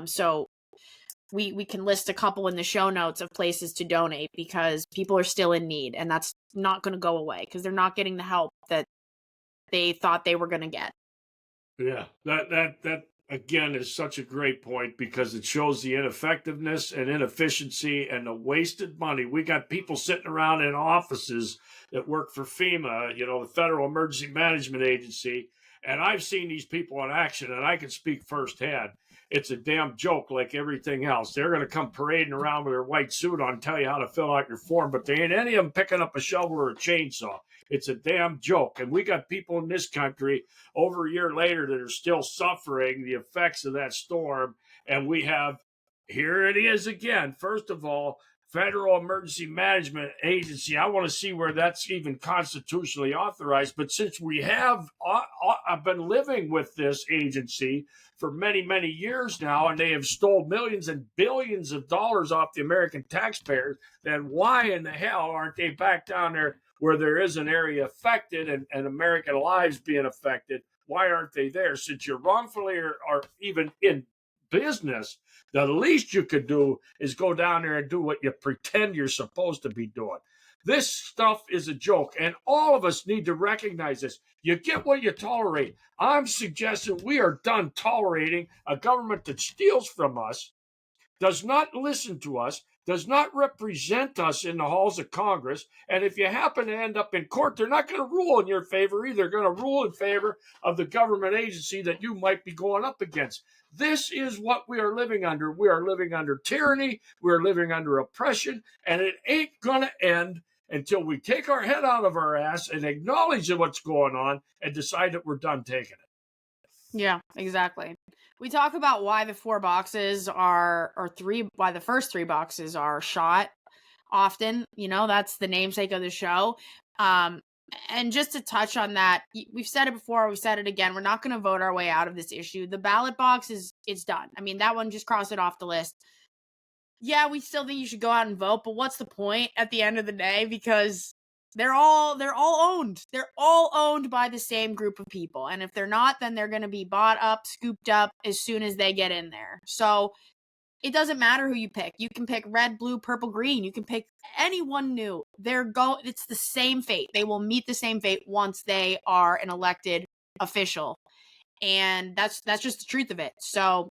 So we can list a couple in the show notes of places to donate, because people are still in need, and that's not going to go away because they're not getting the help that they thought they were going to get. Yeah, that again is such a great point, because it shows the ineffectiveness and inefficiency and the wasted money. We got people sitting around in offices that work for FEMA, the Federal Emergency Management Agency, and I've seen these people in action, and I can speak firsthand. It's a damn joke, like everything else. They're going to come parading around with their white suit on, tell you how to fill out your form, but there ain't any of them picking up a shovel or a chainsaw. It's a damn joke. And we got people in this country over a year later that are still suffering the effects of that storm. And we have, here it is again. First of all, Federal Emergency Management Agency. I want to see where that's even constitutionally authorized. But since we have, I've been living with this agency for many, many years now, and they have stole millions and billions of dollars off the American taxpayers, then why in the hell aren't they back down there where there is an area affected and American lives being affected? Why aren't they there? Since you're wrongfully or even in business, the least you could do is go down there and do what you pretend you're supposed to be doing. This stuff is a joke, and all of us need to recognize this. You get what you tolerate. I'm suggesting we are done tolerating a government that steals from us, does not listen to us, does not represent us in the halls of Congress. And if you happen to end up in court, they're not going to rule in your favor either. They're going to rule in favor of the government agency that you might be going up against. This is what we are living under. We are living under tyranny. We're living under oppression, and it ain't going to end until we take our head out of our ass and acknowledge what's going on and decide that we're done taking it. Yeah, exactly. We talk about why the four boxes are, or three, why the first three boxes are shot often. You know, that's the namesake of the show. And just to touch on that, we've said it before, we've said it again, we're not going to vote our way out of this issue. The ballot box it's done. I mean, that one, just cross it off the list. Yeah, we still think you should go out and vote, but what's the point at the end of the day? Because they're all owned. They're all owned by the same group of people. And if they're not, then they're going to be bought up, scooped up as soon as they get in there. So it doesn't matter who you pick. You can pick red, blue, purple, green. You can pick anyone new. It's the same fate. They will meet the same fate once they are an elected official. And that's just the truth of it. So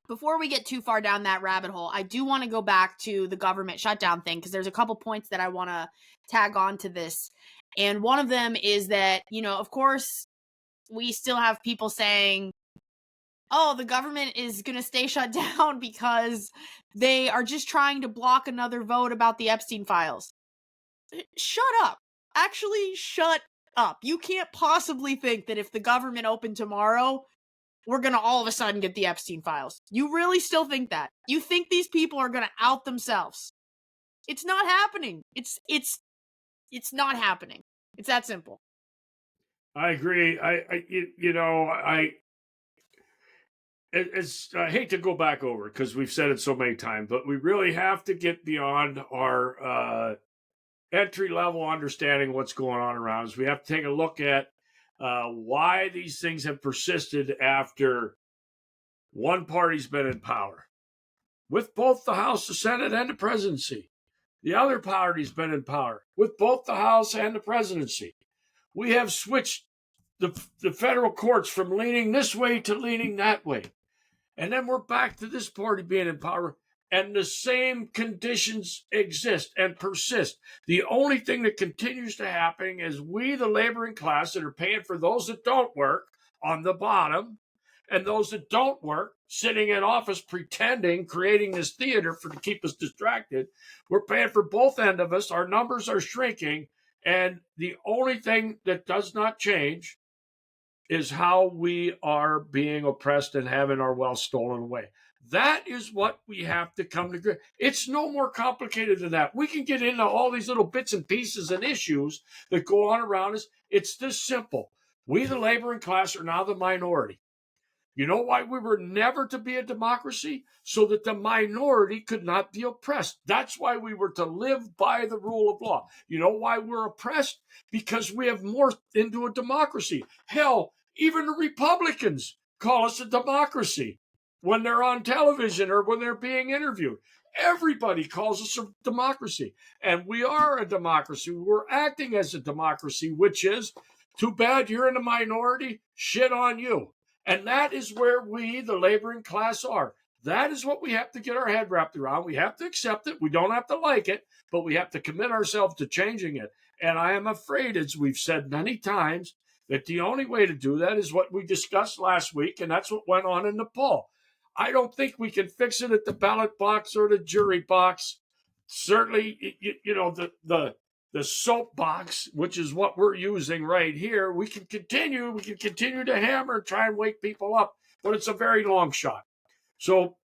before we get too far down that rabbit hole, I do want to go back to the government shutdown thing, because there's a couple points that I want to tag on to this. And one of them is that, you know, of course, we still have people saying, oh, the government is going to stay shut down because they are just trying to block another vote about the Epstein files. Shut up. Actually, shut up. You can't possibly think that if the government opened tomorrow, we're going to all of a sudden get the Epstein files. You really still think that? You think these people are going to out themselves? It's not happening. It's not happening. It's that simple. I agree. I hate to go back over it because we've said it so many times, but we really have to get beyond our entry level understanding of what's going on around us. We have to take a look at why these things have persisted after one party's been in power with both the House, the Senate, and the presidency. The other party's been in power with both the House and the presidency. We have switched the federal courts from leaning this way to leaning that way. And then we're back to this party being in power, and the same conditions exist and persist. The only thing that continues to happen is we, the laboring class, that are paying for those that don't work on the bottom, and those that don't work sitting in office pretending, creating this theater to keep us distracted. We're paying for both ends of us. Our numbers are shrinking, and the only thing that does not change is how we are being oppressed and having our wealth stolen away. That is what we have to come to grips. It's no more complicated than that. We can get into all these little bits and pieces and issues that go on around us. It's this simple. We, the laboring class, are now the minority. You know why we were never to be a democracy? So that the minority could not be oppressed. That's why we were to live by the rule of law. You know why we're oppressed? Because we have morphed into a democracy. Hell, even the Republicans call us a democracy when they're on television or when they're being interviewed. Everybody calls us a democracy. And we are a democracy. We're acting as a democracy, which is, too bad you're in the minority, shit on you. And that is where we, the laboring class, are. That is what we have to get our head wrapped around. We have to accept it. We don't have to like it, but we have to commit ourselves to changing it. And I am afraid, as we've said many times, that the only way to do that is what we discussed last week, and that's what went on in Nepal. I don't think we can fix it at the ballot box or the jury box. Certainly, the soapbox, which is what we're using right here, we can continue to hammer and try and wake people up, but it's a very long shot. So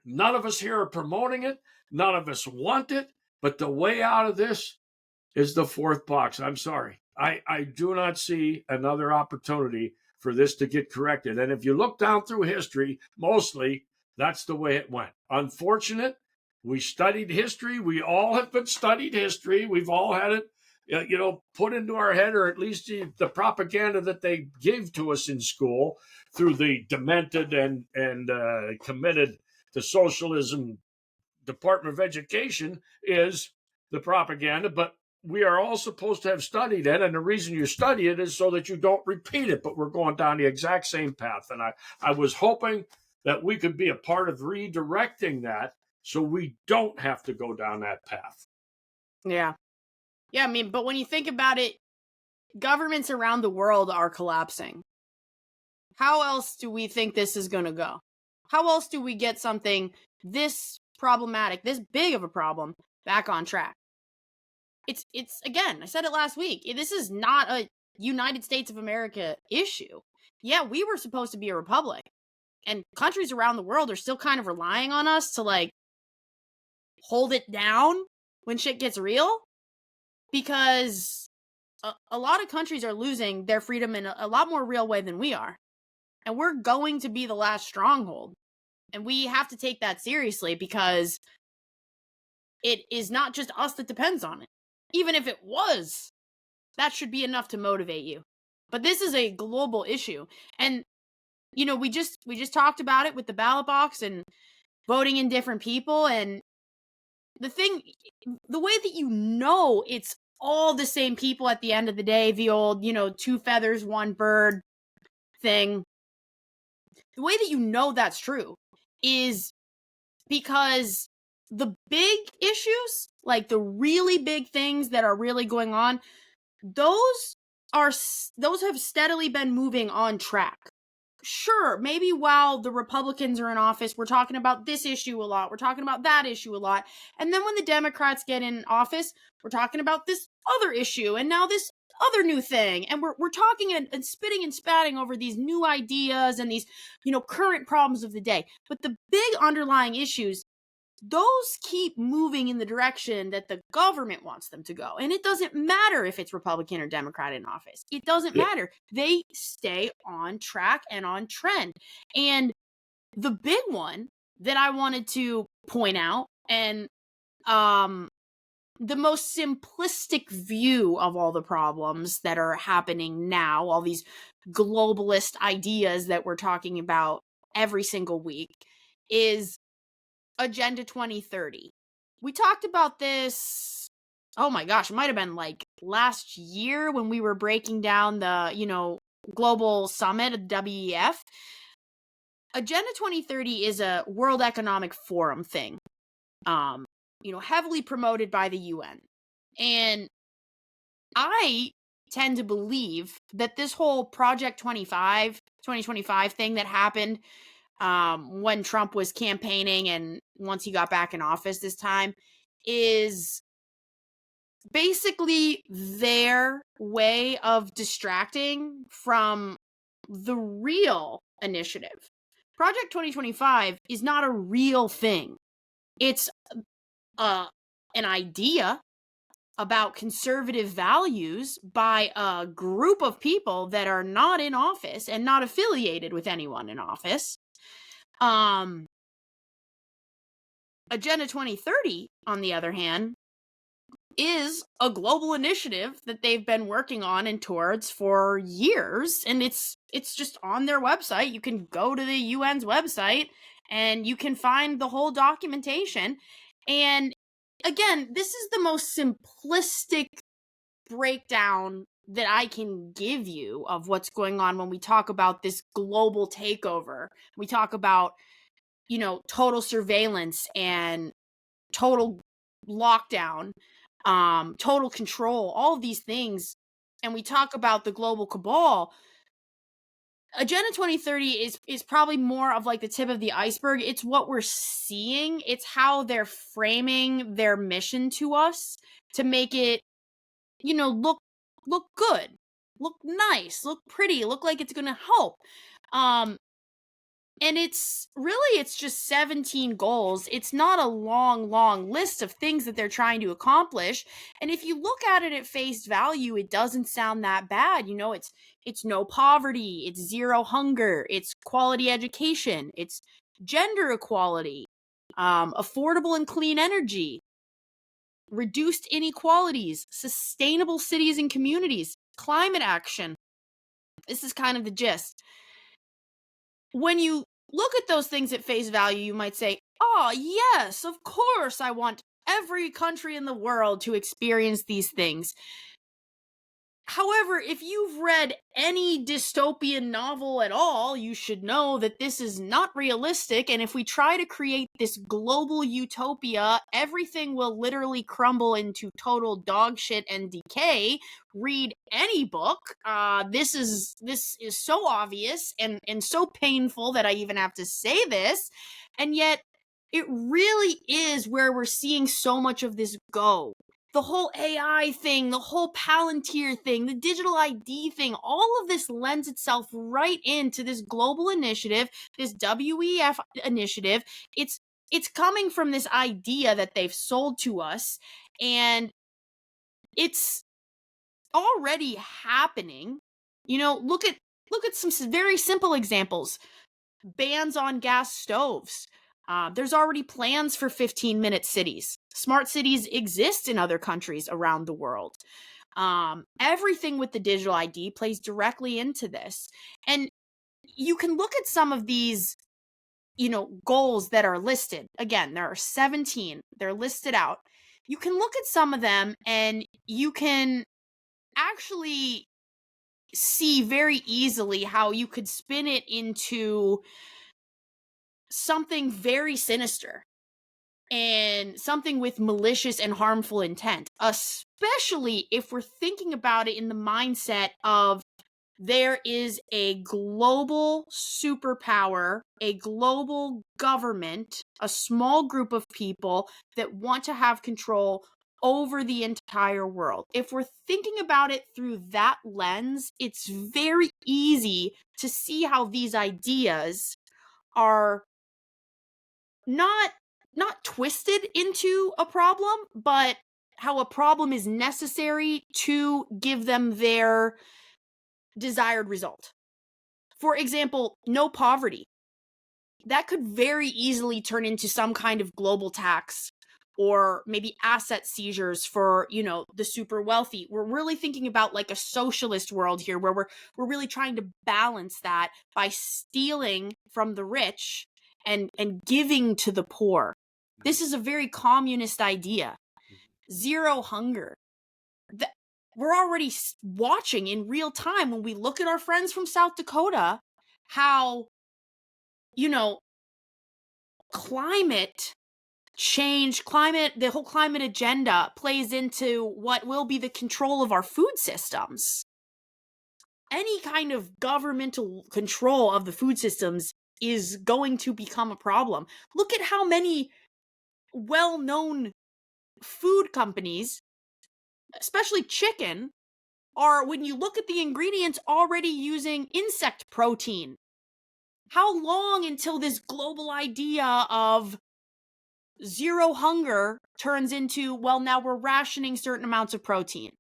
none of us here are promoting it. None of us want it, but the way out of this is the fourth box. I'm sorry. I do not see another opportunity for this to get corrected. And if you look down through history, mostly that's the way it went. Unfortunate. We studied history. We all have been studied history. We've all had it, put into our head, or at least the propaganda that they gave to us in school through the demented and committed to socialism Department of Education is the propaganda, but we are all supposed to have studied it. And the reason you study it is so that you don't repeat it. But we're going down the exact same path. And I was hoping that we could be a part of redirecting that so we don't have to go down that path. Yeah. Yeah, I mean, but when you think about it, governments around the world are collapsing. How else do we think this is going to go? How else do we get something this problematic, this big of a problem, back on track? It's again, I said it last week. This is not a United States of America issue. Yeah, we were supposed to be a republic, and countries around the world are still kind of relying on us to like hold it down when shit gets real, because a lot of countries are losing their freedom in a lot more real way than we are. And we're going to be the last stronghold. And we have to take that seriously, because it is not just us that depends on it. Even if it was, that should be enough to motivate you. But this is a global issue. And, you know, we just talked about it with the ballot box and voting in different people. And the way that you know it's all the same people at the end of the day, the old, you know, 2 feathers, 1 bird thing. The way that you know that's true is because the big issues, like the really big things that are really going on, those have steadily been moving on track. Sure, maybe while the Republicans are in office, we're talking about this issue a lot, we're talking about that issue a lot, and then when the Democrats get in office, we're talking about this other issue, and now this other new thing, and we're talking and spitting and spatting over these new ideas and these, you know, current problems of the day. But the big underlying issues, those keep moving in the direction that the government wants them to go. And it doesn't matter if it's Republican or Democrat in office. It doesn't matter. They stay on track and on trend. And the big one that I wanted to point out, and the most simplistic view of all the problems that are happening now, all these globalist ideas that we're talking about every single week, is Agenda 2030. We talked about this, oh my gosh, it might have been like last year when we were breaking down the, you know, global summit of WEF. Agenda 2030 is a World Economic Forum thing, you know, heavily promoted by the UN. And I tend to believe that this whole Project 2025 thing that happened when Trump was campaigning and once he got back in office this time, is basically their way of distracting from the real initiative. Project 2025 is not a real thing. It's an idea about conservative values by a group of people that are not in office and not affiliated with anyone in office. Agenda 2030, on the other hand, is a global initiative that they've been working on and towards for years, and it's just on their website. You can go to the UN's website and you can find the whole documentation. And again, this is the most simplistic breakdown that I can give you of what's going on when we talk about this global takeover. We talk about, you know, total surveillance and total lockdown, total control, all of these things. And we talk about the global cabal. Agenda 2030 is probably more of like the tip of the iceberg. It's what we're seeing. It's how they're framing their mission to us to make it, you know, look good, look nice, look pretty, look like it's going to help. And it's just 17 goals. It's not a long list of things that they're trying to accomplish. And if you look at it at face value, it doesn't sound that bad. You know, it's no poverty, it's zero hunger, it's quality education, it's gender equality, affordable and clean energy, reduced inequalities, sustainable cities and communities, climate action. This is kind of the gist. When you look at those things at face value, you might say, oh, yes, of course I want every country in the world to experience these things. However, if you've read any dystopian novel at all, you should know that this is not realistic, and if we try to create this global utopia, everything will literally crumble into total dog shit and decay. Read any book. This is so obvious and so painful that I even have to say this, and yet it really is where we're seeing so much of this go. The whole AI thing, the whole Palantir thing, the digital ID thing, all of this lends itself right into this global initiative, this WEF initiative. It's coming from this idea that they've sold to us, and it's already happening. Look at some very simple examples. Bans on gas stoves. There's already plans for 15-minute cities. Smart cities exist in other countries around the world. Everything with the digital ID plays directly into this. And you can look at some of these, goals that are listed. Again, there are 17. They're listed out. You can look at some of them and you can actually see very easily how you could spin it into something very sinister and something with malicious and harmful intent, especially if we're thinking about it in the mindset of there is a global superpower, a global government, a small group of people that want to have control over the entire world. If we're thinking about it through that lens, it's very easy to see how these ideas are not twisted into a problem, but how a problem is necessary to give them their desired result. For example, no poverty. That could very easily turn into some kind of global tax or maybe asset seizures for, the super wealthy. We're really thinking about like a socialist world here where we're really trying to balance that by stealing from the rich and giving to the poor. This is a very communist idea. Zero hunger. We're already watching in real time when we look at our friends from South Dakota how, climate change, the whole climate agenda plays into what will be the control of our food systems. Any kind of governmental control of the food systems is going to become a problem. Look at how many well-known food companies, especially chicken, are, when you look at the ingredients, already using insect protein. How long until this global idea of zero hunger turns into, well, now we're rationing certain amounts of protein.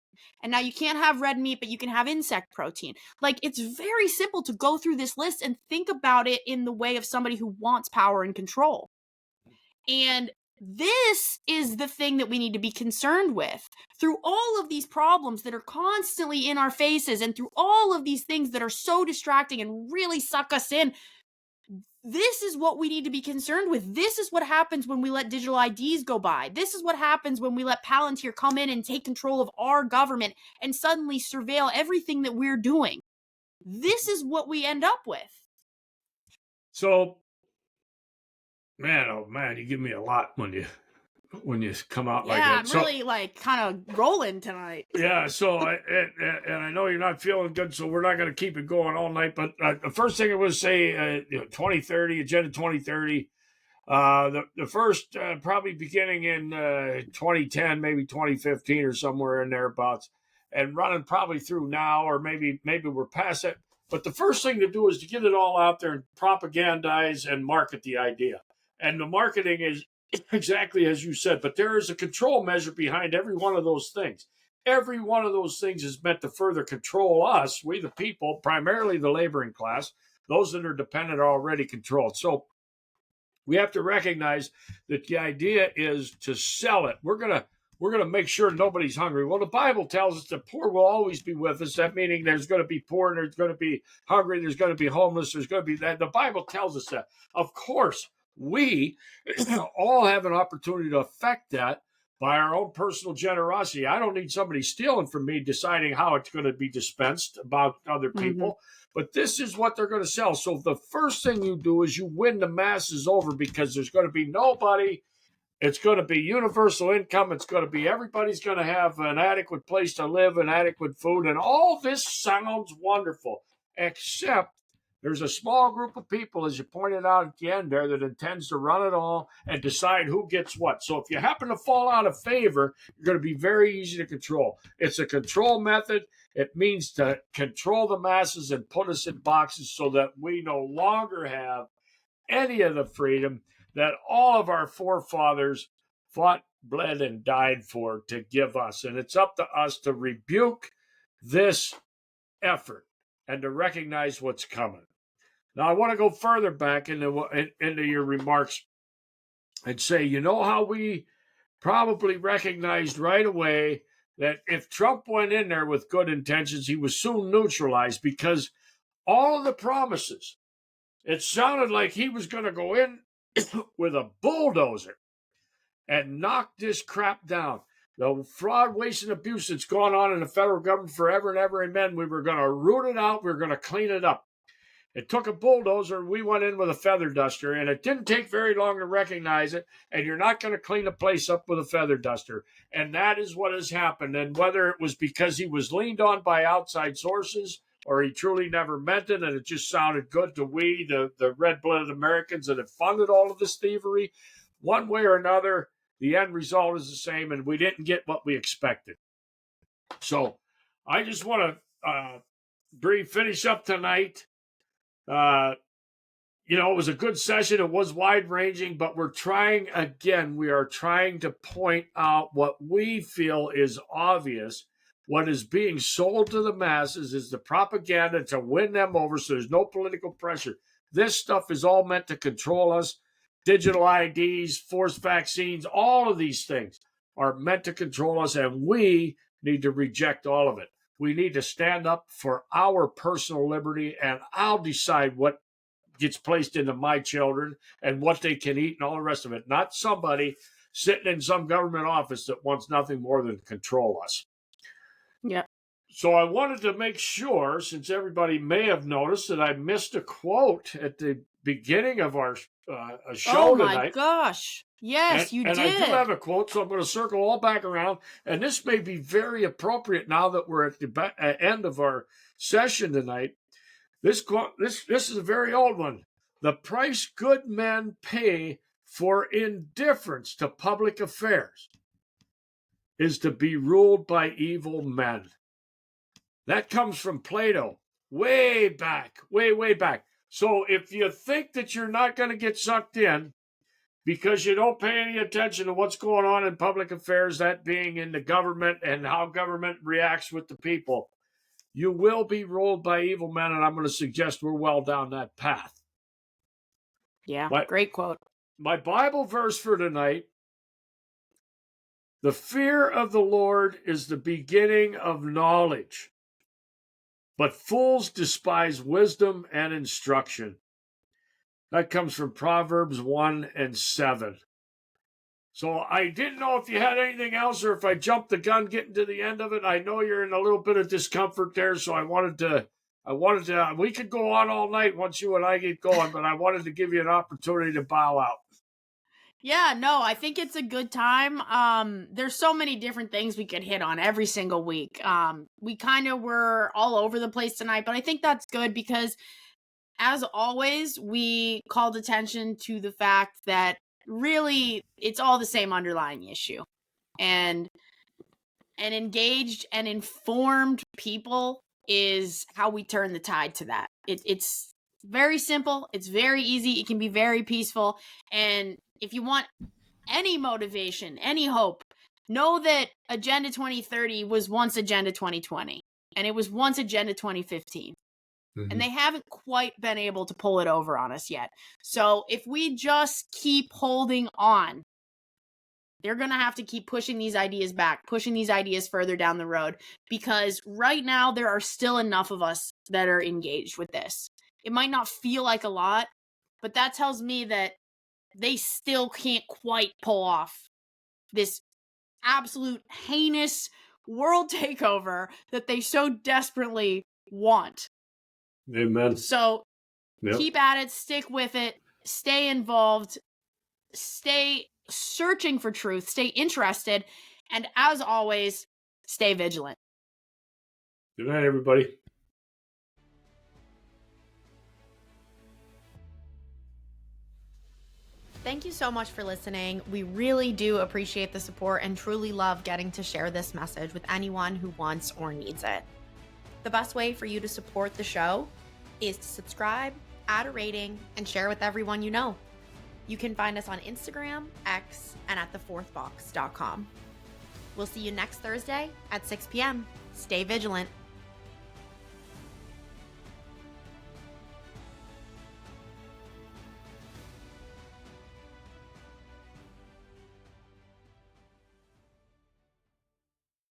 And now you can't have red meat, but you can have insect protein. Like, it's very simple to go through this list and think about it in the way of somebody who wants power and control. And this is the thing that we need to be concerned with. Through all of these problems that are constantly in our faces and through all of these things that are so distracting and really suck us in, this is what we need to be concerned with. This is what happens when we let digital IDs go by. This is what happens when we let Palantir come in and take control of our government and suddenly surveil everything that we're doing. This is what we end up with. So, man, oh man, you give me a lot when you come out like that. Yeah, I'm really kind of rolling tonight. Yeah, so and I know you're not feeling good, so we're not going to keep it going all night. But the first thing I would say, 2030, Agenda 2030, the first probably beginning in 2010, maybe 2015 or somewhere in thereabouts, and running probably through now, or maybe we're past it. But the first thing to do is to get it all out there and propagandize and market the idea. And the marketing is exactly as you said, but there is a control measure behind every one of those things. Every one of those things is meant to further control us, we the people, primarily the laboring class. Those that are dependent are already controlled. So we have to recognize that the idea is to sell it. We're gonna make sure nobody's hungry. Well, the Bible tells us the poor will always be with us. That meaning there's going to be poor, and there's going to be hungry, there's going to be homeless, there's going to be that. The Bible tells us that. Of course, we all have an opportunity to affect that, by our own personal generosity. I don't need somebody stealing from me deciding how it's going to be dispensed about other people. But this is what they're going to sell. So the first thing you do is you win the masses over, because there's going to be nobody. It's going to be universal income. It's going to be everybody's going to have an adequate place to live and adequate food. And all this sounds wonderful, except there's a small group of people, as you pointed out at the end there, that intends to run it all and decide who gets what. So if you happen to fall out of favor, you're going to be very easy to control. It's a control method. It means to control the masses and put us in boxes so that we no longer have any of the freedom that all of our forefathers fought, bled, and died for to give us. And it's up to us to rebuke this effort and to recognize what's coming. Now, I want to go further back into your remarks and say, you know how we probably recognized right away that if Trump went in there with good intentions, he was soon neutralized, because all of the promises, it sounded like he was going to go in with a bulldozer and knock this crap down. The fraud, waste, and abuse that's gone on in the federal government forever and ever, amen. We were going to root it out. We were going to clean it up. It took a bulldozer. We went in with a feather duster, and it didn't take very long to recognize it. And you're not going to clean a place up with a feather duster. And that is what has happened. And whether it was because he was leaned on by outside sources, or he truly never meant it, and it just sounded good to we, the red-blooded Americans that have funded all of this thievery, one way or another, the end result is the same, and we didn't get what we expected. So I just want to finish up tonight. It was a good session. It was wide-ranging, but we are trying to point out what we feel is obvious. What is being sold to the masses is the propaganda to win them over, so there's no political pressure. This stuff is all meant to control us. Digital IDs, forced vaccines, all of these things are meant to control us, and we need to reject all of it. We need to stand up for our personal liberty, and I'll decide what gets placed into my children and what they can eat and all the rest of it. Not somebody sitting in some government office that wants nothing more than to control us. Yeah. So I wanted to make sure, since everybody may have noticed, that I missed a quote at the beginning of our show tonight. Oh my gosh. Yes, you did. And I do have a quote, so I'm going to circle all back around. And this may be very appropriate now that we're at the end of our session tonight. This quote, this is a very old one. The price good men pay for indifference to public affairs is to be ruled by evil men. That comes from Plato, way back, way back. So if you think that you're not going to get sucked in because you don't pay any attention to what's going on in public affairs, that being in the government and how government reacts with the people, you will be ruled by evil men, and I'm going to suggest we're well down that path. Yeah, great quote. My Bible verse for tonight: the fear of the Lord is the beginning of knowledge, but fools despise wisdom and instruction. That comes from Proverbs 1:7. So I didn't know if you had anything else or if I jumped the gun getting to the end of it. I know you're in a little bit of discomfort there, so I wanted to, we could go on all night once you and I get going, but I wanted to give you an opportunity to bow out. Yeah, no, I think it's a good time. There's so many different things we could hit on every single week. We kind of were all over the place tonight, but I think that's good because, as always, we called attention to the fact that really it's all the same underlying issue. And an engaged and informed people is how we turn the tide to that. It's very simple. It's very easy. It can be very peaceful. And if you want any motivation, any hope, know that Agenda 2030 was once Agenda 2020. And it was once Agenda 2015. And they haven't quite been able to pull it over on us yet. So if we just keep holding on, they're going to have to keep pushing these ideas back, pushing these ideas further down the road, because right now there are still enough of us that are engaged with this. It might not feel like a lot, but that tells me that they still can't quite pull off this absolute heinous world takeover that they so desperately want. Amen. So Yep. keep at it, stick with it, stay involved, stay searching for truth, stay interested, and as always, stay vigilant. Good night, everybody. Thank you so much for listening. We really do appreciate the support and truly love getting to share this message with anyone who wants or needs it. The best way for you to support the show is to subscribe, add a rating, and share with everyone you know. You can find us on Instagram, X, and at thefourthbox.com. We'll see you next Thursday at 6 p.m. Stay vigilant.